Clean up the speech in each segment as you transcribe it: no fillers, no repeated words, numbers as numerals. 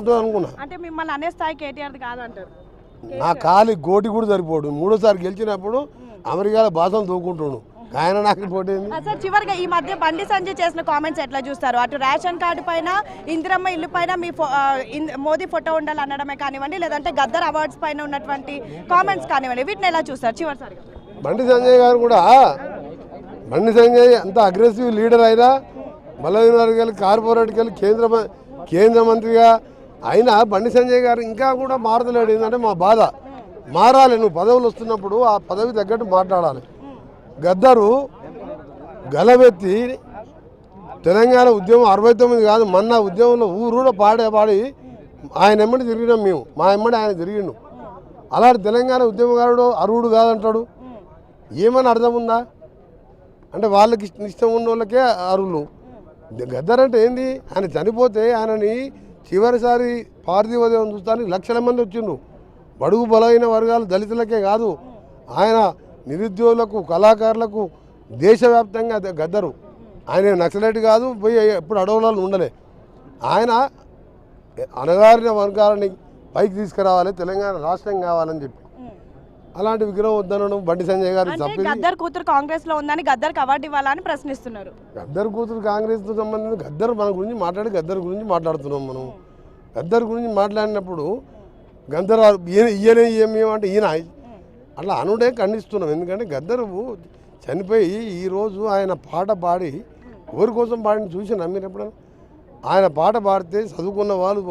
అనుకున్నా. అంటే మిమ్మల్ని అనే స్థాయి కేటీఆర్ కాదంటారు. నా కాలి గోటి కూడా సరిపోడు. మూడోసారి గెలిచినప్పుడు అమెరికాలో భాషను దూకుంటున్నాడు. ఆయన నాకు పోటీ. సార్ చివరిగా ఈ మధ్య బండి సంజయ్ చేసిన కామెంట్స్ ఎట్లా చూస్తారు? అటు రేషన్ కార్డు పైన, ఇందిరమ్మ ఇల్లు పైన మీ మోదీ ఫోటో ఉండాలి అనడమే కానివ్వండి, లేదంటే గద్దర్ అవార్డ్స్ పైన ఉన్నటువంటి కామెంట్స్ కానివ్వండి, వీటిని ఎలా చూస్తారు? చివరిసారిగా బండి సంజయ్ గారు కూడా, బండి సంజయ్ అంత అగ్రెసివ్ లీడర్ అయినా బలహీన వర్గాలు కార్పొరేట్కి వెళ్ళి కేంద్ర మంత్రిగా అయినా బండి సంజయ్ గారు ఇంకా కూడా మారతలేడు. ఏంటంటే మా బాధ మారాలి. నువ్వు పదవులు వస్తున్నప్పుడు ఆ పదవి తగ్గట్టు మాట్లాడాలి. గద్దరు గలబెత్తి తెలంగాణ ఉద్యమం 69 కాదు మొన్న ఉద్యమంలో ఊరు పాడి ఆయన ఎమ్మడి తిరిగినాం మేము. మా ఎమ్మడి ఆయన తిరిగిండు. అలాంటి తెలంగాణ ఉద్యమకారుడు అర్హుడు కాదంటాడు. ఏమని అర్థం ఉందా? అంటే వాళ్ళకి ఇష్టం ఉన్న వాళ్ళకే అర్హులు. గద్దర్ అంటే ఏంది? ఆయన చనిపోతే ఆయనని చివరిసారి పార్థివోదయం చూస్తానికి లక్షల మంది వచ్చిండ్రు. బడుగు బలైన వర్గాలు దళితులకే కాదు, ఆయన నిరుద్యోగులకు, కళాకారులకు దేశవ్యాప్తంగా గద్దరు. ఆయన నక్సలైట్ కాదు, పోయి ఎప్పుడు అడవులలో ఉండలే. ఆయన అణగారిన వర్గాలని పైకి తీసుకురావాలి, తెలంగాణ రాష్ట్రం కావాలని చెప్పి అలాంటి విగ్రహం వద్దనడం బండి సంజయ్ గారు తప్పి. గద్దర్ కూతురు కాంగ్రెస్ లో ఉందని గద్దర్కి అవార్డు ఇవ్వాలని ప్రశ్నిస్తున్నారు. గద్దర్ కూతురు కాంగ్రెస్ తో సంబంధించి గద్దర్ మన గురించి గద్దర్ గురించి మాట్లాడుతున్నాం మనం. గద్దర్ గురించి మాట్లాడినప్పుడు గద్దర్ ఈయన ఏమేమంటే ఈయన అట్లా అనుడే ఖండిస్తున్నాం. ఎందుకంటే గద్దరు చనిపోయి ఈరోజు ఆయన పాట పాడి ఎవరి కోసం పాడిని చూసి నమ్మినప్పుడు ఆయన పాట పాడితే చదువుకున్న వాళ్ళు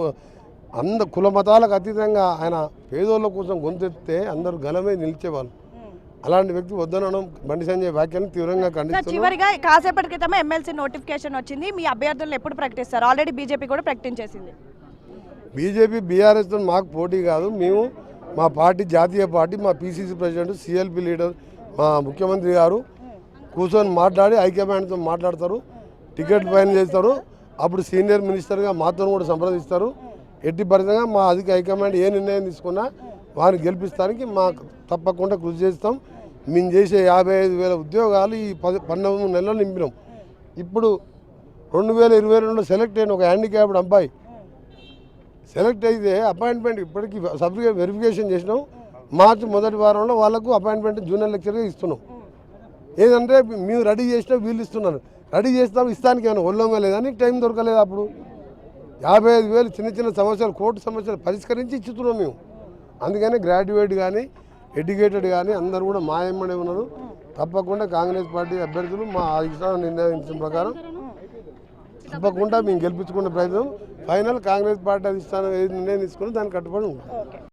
కుల మతాలకు అతీతంగా ఆయన పేదోళ్ళ కోసం గొంతెత్తితే అందరూ గలమే నిలిచేవాళ్ళు. అలాంటి వ్యక్తి వద్దనడం బండి సంజయ్ వ్యాఖ్యను తీవ్రంగా ఖండిస్తున్నారు. చివరిగా కాసేపటి క్రితమే ఎమ్మెల్సీ నోటిఫికేషన్ వచ్చింది. మీ అభ్యర్థులను ఎప్పుడు ప్రకటిస్తారు? ఆల్రెడీ బీజేపీ కూడా ప్రకటించేసింది. బీజేపీ బీఆర్ఎస్తో మాకు పోటీ కాదు. మేము మా పార్టీ జాతీయ పార్టీ, మా పీసీసీ ప్రెసిడెంట్, సిఎల్పి లీడర్ మా ముఖ్యమంత్రి గారు కూర్చొని మాట్లాడి హైకమాండ్తో మాట్లాడతారు, టికెట్ ఫైన్ చేస్తారు. అప్పుడు సీనియర్ మినిస్టర్గా మాతో కూడా సంప్రదిస్తారు. ఎట్టి పరిస్థితిగా మా అధిక హైకమాండ్ ఏ నిర్ణయం తీసుకున్నా వారిని గెలిపిస్తానికి మాకు తప్పకుండా కృషి చేస్తాం. మేము చేసే 55,000 ఉద్యోగాలు ఈ 19 నెలలు నింపినాం. ఇప్పుడు 2022లో సెలెక్ట్ అయిన ఒక హ్యాండిక్యాప్డ్ అబ్బాయి సెలెక్ట్ అయితే అపాయింట్మెంట్ ఇప్పటికీ సబ్సిడీ వెరిఫికేషన్ చేసినాం. మార్చి మొదటి వారంలో వాళ్ళకు అపాయింట్మెంట్ జూనియర్ లెక్చర్గా ఇస్తున్నాం. ఏదంటే మేము రెడీ చేసినా వీళ్ళు ఇస్తున్నారు. రెడీ చేస్తాం, ఇస్తానికి ఏమైనా ఒళ్ళంగా లేదని టైం దొరకలేదు. అప్పుడు 55,000 చిన్న చిన్న సమస్యలు, కోర్టు సమస్యలు పరిష్కరించి ఇచ్చుతున్నాం మేము. అందుకని గ్రాడ్యుయేట్ కానీ ఎడ్యుకేటెడ్ కానీ అందరూ కూడా మా ఎమ్మడే ఉన్నారు. తప్పకుండా కాంగ్రెస్ పార్టీ అభ్యర్థులు మా అధిష్టానం నిర్ణయించిన ప్రకారం తప్పకుండా మేము గెలిపించుకునే ప్రయత్నం. ఫైనల్ కాంగ్రెస్ పార్టీ అధిష్టానం ఏది నిర్ణయం తీసుకుని దానికి కట్టుబడి ఉంటాం.